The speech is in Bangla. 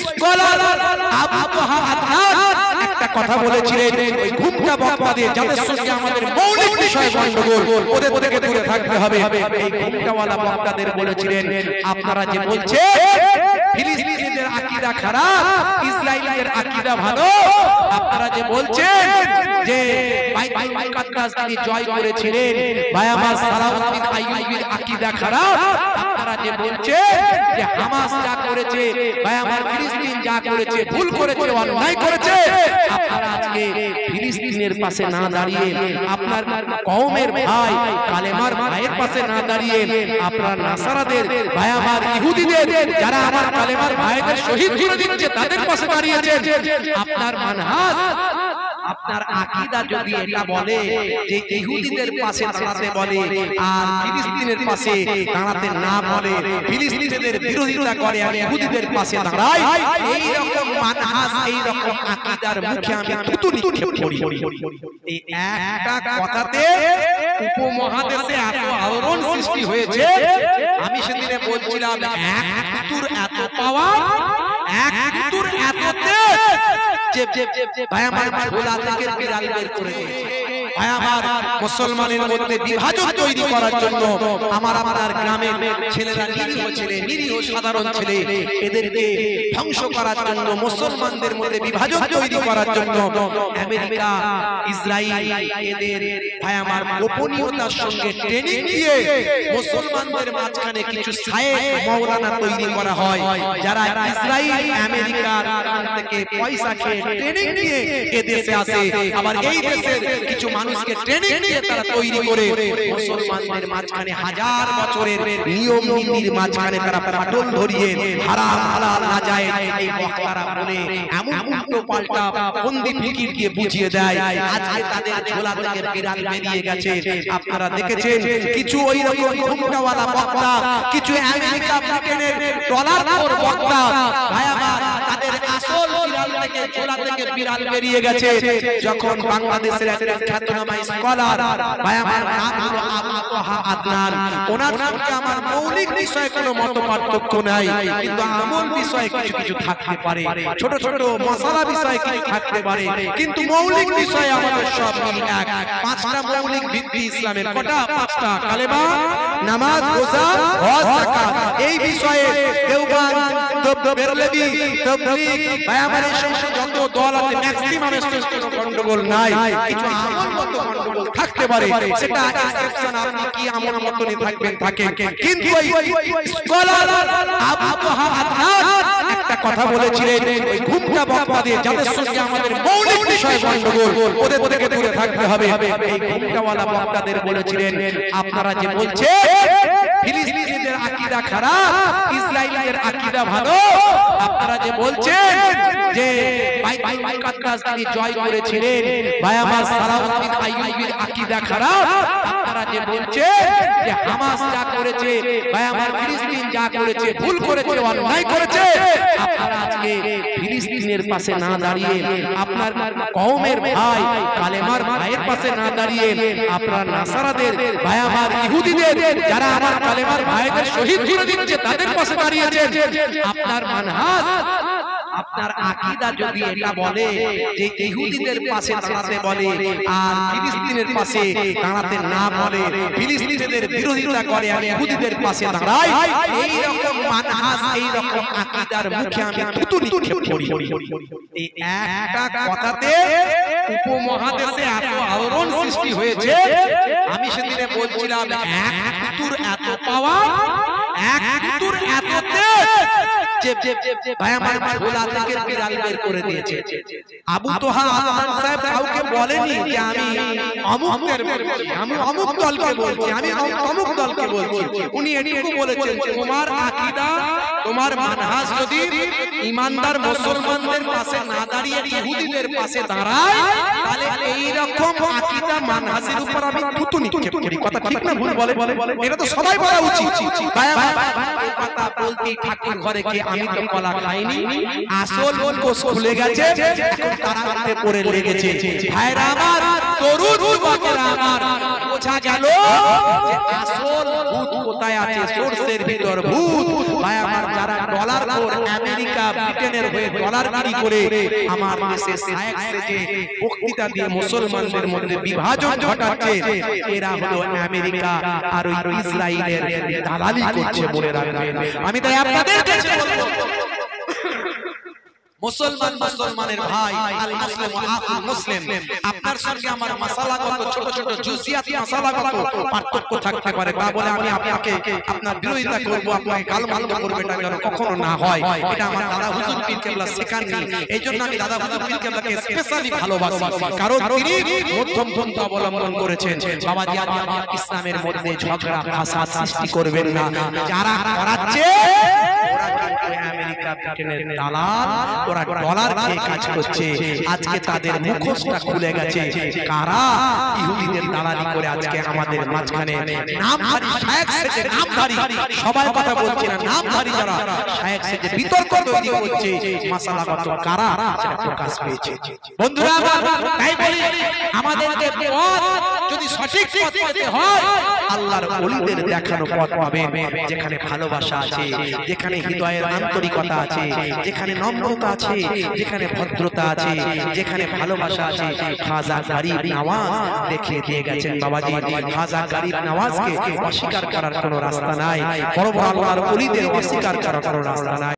স্কলার আবু তোহা আদনান একটা কথা বলেছিলেন, ওই ঘুমটা বকবাদে যাদের সঙ্গে আমাদের মৌলিক বিষয় গন্ডগোল ওদের থেকে দূরে থাকতে হবে। এই ঘুমটাওয়ালা বক্তাদের বলেছিলেন, আপনারা যে বলছেন ফিলিস্তিনিদের আকীদা খারাপ, ইসরায়েলের আকীদা ভালো, আপনারা যে বলছেন যে বাইতুল মুকাদ্দাস তিনি জয় করেছিলেন, ভাই আমার সালাউদ্দিন আইয়ুবীর আকীদা খারাপ, আপনারা যে বলছেন যে হামাস যা করেছে, ভাই আমার ফিলিস্তিন যা করেছে ভুল করেছে, অন্যায় করেছে, আপনারা আজকে ফিলিস্তিনের পাশে না দাঁড়িয়ে, আপনার কওমের ভাই কালেমার ভাইয়ের পাশে না দাঁড়িয়ে, আপনার নাসারাদের ভাই আমার ইহুদিদের যারা আমার কালেমার ভাইদের শহীদ করে দিচ্ছে তাদের পাশে দাঁড়িয়েছেন। আপনার মানহাজ, আপনার আকীদা যদি এটা বলে যে ইহুদিদের পাশে দাঁড়াতে বলে আর ফিলিস্তিনের পাশে দাঁড়াতে না বলে, ফিলিস্তিনিদের বিরোধিতা করে আর ইহুদিদের পাশে দাঁড়ায়, এই রকম মানহাজ, এই রকম আকীদার মুখে আমি থুতু নিক্ষেপ করি। এই একটা কথাতে উপমহাদেশে এত আলোড়ন সৃষ্টি হয়েছে। আমি সেদিনে বলছিলাম এক থুতুর এত পাওয়া, এক থুতুর এততে ভাই আমার ঝোলা থেকে বিড়াল বের করে দিয়েছে। ভাই আমার মুসলমানের মধ্যে বিভাজন তৈরি করার জন্য আমার আপনার গ্রামের ছেলেরা নিরীহ ছেলে, নিরীহ সাধারণ ছেলে, এদেরকে ধ্বংস করার জন্য, মুসলমানদের মধ্যে বিভাজন তৈরি করার জন্য আমেরিকা, ইসরায়েল এদের ভাই আমার গোপনীয়তার সঙ্গে ট্রেনিং দিয়ে মুসলমানদের মাঝখানে কিছু শায়েখ মাওলানা তৈরি করা হয়, যারা ইসরায়েল আমেরিকার থেকে পয়সা খেয়ে ট্রেনিং নিয়ে এ দেশে আসে, আবার এই দেশের কিছু মানুষকে ট্রেনিং নিয়ে তারা তৈরি করে মুসলমানদের মাঝখানে হাজার বছরের নিয়ম নীতির মাঝখানে তারা ফাটল ধরিয়ে হারাম হালাল নাজায়েজ এই বক্তারা বলে এমন উল্টো পাল্টা বন্দি ফিকির দিয়ে বুঝিয়ে দেয়। আজকে তাদের ঝোলা থেকে বিড়াল বেরিয়ে গেছে। আপনারা দেখেছেন কিছু ওই রকম ঘুমটাওয়ালা বক্তা, কিছু আমেরিকা ব্রিটেনের ডলার খোর বক্তা, ভাই আমার তাদের আসল বিড়াল থেকে ঝোলা থেকে বিড়াল বেরিয়ে গেছে। যখন বাংলাদেশের একটা খ্যাতনামা স্কলার, ভাই আমার নাম হলো আবু তোহা আদনান, ওনার সঙ্গে আমার মৌলিক বিষয়ে কোনো মতপার্থক্য নাই, কিন্তু আমল বিষয়ে কিছু কিছু থাকতে পারে, ছোট ছোট মশালা বিষয়ে কিছু থাকতে পারে, কিন্তু মৌলিক বিষয়ে আমাদের সব এক। পাঁচটা মৌলিক ভিত্তি ইসলামের, কটা? পাঁচটা। কালেমা, নামাজ, রোজা, হজ, যাকাত। এই বিষয়ে দেওবন্দ, বেরলভী, তাবলীগ, ভাই আমার এই সমস্ত যত দল আছে ম্যাক্সিমাম কোনো গন্ডগোল নাই, কিছু আমলগত গন্ডগোল থাকতে পারে, সেটা এক্সেপশন। আপনি কি আমল মতনই থাকবেন থাকেন, কিন্তু ওই স্কলার আবু তোহা আদনান একটা কথা বলেছিলেন, ওই ঘুমটা বকবাদে যাদের সঙ্গে আমাদের মৌলিক বিষয় গন্ডগোল ওদের থেকে দূরে থাকতে হবে। এই ঘুমটাওয়ালা বক্তাদের বলেছিলেন, আপনারা যে বলছেন ফিলিস্তিনিদের আকীদা খারাপ, ইসরায়েলের আকীদা ভালো, আপনারা যে বলছেন যে বাইতুল মুকাদ্দাস তিনি জয় করেছিলেন, ভাই আমার সালাউদ্দিন আইয়ুবীর আকীদা খারাপ, আপনারা যে বলছেন যে হামাস যা করেছে, ভাই আমার ফিলিস্তিন যা করেছে ভুল করেছে, অন্যায় করেছে, আপনারা আজকে ফিলিস্তিনের পাশে না দাঁড়িয়ে, আপনার কওমের ভাই কালেমার ভাইয়ের পাশে না দাঁড়িয়ে, আপনার নাসারাদের ভাই আমার ইহুদিদের যারা আমার কালেমার ভাইদের শহীদ করে দিচ্ছে তাদের পাশে দাঁড়িয়েছেন। আপনার মানহাজ, আপনার আকীদা যদি এটা বলে যে ইহুদিদের পাশে দাঁড়াতে বলে আর ফিলিস্তিনের পাশে দাঁড়াতে না বলে, ফিলিস্তিনিদের বিরোধিতা করে আর ইহুদিদের পাশে দাঁড়ায়, এই রকম মানহাজ, এই রকম আকীদার মুখে আমি থুতু নিক্ষেপ করি। এই একটা কথাতে উপমহাদেশে এত আলোড়ন সৃষ্টি হয়েছে। আমি সেদিনে বলছিলাম এক থুতুর এত পাওয়া, এক থুতুর এততে ভাই আমার ঝোলা থেকে বিড়াল বের করে দিয়েছে। আবু তোহা আদনান সাহেব কাউকে বলেনি যে আমি অমুকের বলছি, আমি অমুক দলকে বলছি, আমি অমুক দলকে বলছি। উনি এটুকু বলেছেন, তোমার আকীদা, তোমার মানহাজ যদি ইমানদার মুসলমানদের পাশে না দাঁড়িয়ে ইহুদিদের পাশে দাঁড়ায়, তাহলে এই রকম আকীদা মানহাজের উপর আমি থুতু নিক্ষেপ করি। কথা ঠিক না ভুল? বলে এটা তো সবাই বলা উচিত। ভাই এই কথা বলতেই ঠাকুর ঘরে কি আমি তো কলা খাইনি, আসল কোষ খুলে গেছে, এখন তারাতে পড়ে লেগেছে। ভাইরা আমার, তরুণ যুবকেরা আমার, বোঝা গেল যে আসল ভূত কোথায় আছে, সোর্সের ভিতর ভূত। ভাই আমার, যারা ডলার খোর, আমেরিকা ব্রিটেনের হয়ে ডলার চুরি করে আমার দেশে শায়েখ সেজে বক্তৃতা দিয়ে মুসলমানদের মধ্যে বিভাজন ঘটাচ্ছে, এরা হলো আমেরিকা আর ওই ইসরায়েলের দালালি করছে বলে রাখবেন। আমি তাই আপনাদের কাছে বলবো, মুসলমান মুসলমানের ভাই, আল মুসলিম আকুল মুসলিম, আপনার সঙ্গে আমার মাসালাগত ছোট ছোট জুজিয়াত মাসালাগত পার্থক্য থাকতে পারে, তা বলে আমি আপনাকে আপনার বিরোধিতা করব, আপনাকে গালমন্দ করব, এটা যেন কখনো না হয়। এটা আমার দাদা হুজুর পীর কেবলা শেখাননি, এইজন্য আমি দাদা হুজুর পীর কেবলাকে স্পেশালি ভালোবাসি, কারণ তিনি মধ্যম পন্থা অবলম্বন করেছেন। বাবাজি, আপনি ইসলামের মধ্যে ঝগড়া ফাসাদ সৃষ্টি করবেন না। যারা করাচ্ছে ওরা কিন্তু আমেরিকা ব্রিটেনের দালাল, ওরা ডলার খেয়ে কাজ করছে। আজকে তাদের মুখোশটা খুলে গেছে, কারা ইহুদিদের দালালি করে আজকে আমাদের মাঝখানে নামধারী শায়েখ সেজে, নামধারী, সবাই কথা বলছে না, নামধারী যারা শায়েখ সেজে বিতর্ক তৈরি করছে, মাসালাগত কারা সেটা প্রকাশ পেয়েছে। বন্ধুরা আমার, তাই বলি আমাদেরকে পথ যদি সঠিক পথ পেতে হয়, আল্লাহর ওলিদের দেখানো পথ পাবেন, যেখানে ভালোবাসা আছে, যেখানে হৃদয়ের আন্তরিকতা আছে, যেখানে নম্রতা আছে, যেখানে ভদ্রতা আছে, যেখানে ভালোবাসা আছে। খাজা গরিব নওয়াজ দেখিয়ে দিয়ে গেছেন বাবাজি, খাজা গরিব নওয়াজকে অস্বীকার করার কোনো রাস্তা নাই, বড় বড় আল্লাহর ওলিদের অস্বীকার করার কোনো রাস্তা নাই।